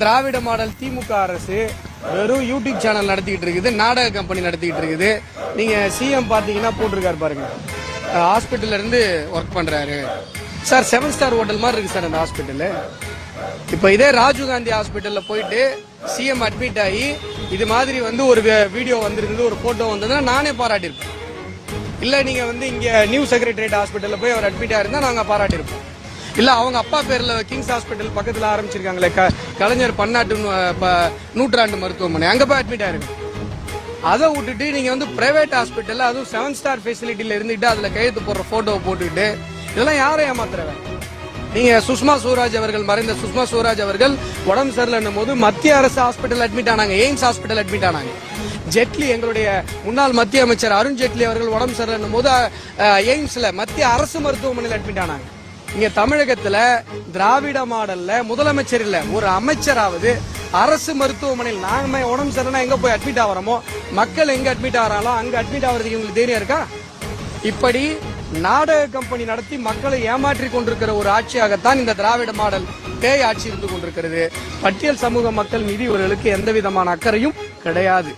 திராவிட model திமுக அரசு வெறும் YouTube channel நடத்திக்கிட்டு இருக்குது, நாடக கம்பெனி நடத்திக்கிட்டு இருக்குது. நீங்க சிஎம் பாத்தீங்கன்னா போட்டிருக்காரு பாருங்க, ஹாஸ்பிட்டல்ல இருந்து ஒர்க் பண்றாரு சார். 7 ஸ்டார் ஹோட்டல் மாதிரி இருக்கு சார் அந்த ஹாஸ்பிட்டல். இப்ப இதே ராஜீவ்காந்தி ஹாஸ்பிட்டல்ல போயிட்டு சிஎம் அட்மிட் ஆகி இது மாதிரி ஒரு வீடியோ வந்திருக்குது, ஒரு போட்டோ வந்ததுன்னா நானே பாராட்டியிருப்பேன். இல்ல நீங்க இங்க நியூ செக்ரட்டரியேட் ஹாஸ்பிட்டல்ல போய் அவர் அட்மிட் ஆயிருந்தா நாங்க பாராட்டியிருப்போம். இல்ல அவங்க அப்பா பேர்ல கிங்ஸ் ஹாஸ்பிட்டல் பக்கத்துல ஆரம்பிச்சிருக்காங்களே கலைஞர் பன்னாட்டு நூற்றாண்டு மருத்துவமனை, அங்க போய் அட்மிட் ஆயிருக்கு. அதை விட்டுட்டு நீங்க பிரைவேட் ஹாஸ்பிட்டல்ல அதுவும் 7 ஸ்டார் ஃபெசிலிட்டியில இருந்துட்டு அதுல கையெழுத்து போடுற போட்டோ போட்டுக்கிட்டு இதெல்லாம் யாரை ஏமாத்துறவன்? நீங்க சுஷ்மா ஸ்வராஜ் அவர்கள், மறைந்த சுஷ்மா ஸ்வராஜ் அவர்கள் உடம்பு சரியில்லைன்னும் போது மத்திய அரசு ஹாஸ்பிட்டல் அட்மிட் ஆனாங்க, எய்ம்ஸ் ஹாஸ்பிட்டல் அட்மிட் ஆனாங்க. ஜெட்லி, எங்களுடைய முன்னாள் மத்திய அமைச்சர் அருண் ஜெட்லி அவர்கள் உடம்பு சரியில்லைன்னும் போது எய்ம்ஸ்ல மத்திய அரசு மருத்துவமனையில் அட்மிட் ஆனாங்க. இங்க தமிழகத்துல திராவிட மாடல்ல முதலமைச்சர் இல்ல, ஒரு அமைச்சராவது அரசு மருத்துவமனையில் நாம உடம்பு சரியில்லைனா எங்க போய் அட்மிட் ஆகிறோமோ, மக்கள் எங்க அட்மிட் ஆகிறாங்களோ அங்க அட்மிட் ஆகிறதுக்கு உங்களுக்கு தைரியம் இருக்கா? இப்படி நாடக கம்பெனி நடத்தி மக்களை ஏமாற்றி கொண்டிருக்கிற ஒரு ஆட்சியாகத்தான் இந்த திராவிட மாடல் பேய் ஆட்சி இருந்து கொண்டிருக்கிறது. பட்டியல் சமூக மக்கள் மீது இவர்களுக்கு எந்த விதமான அக்கறையும் கிடையாது.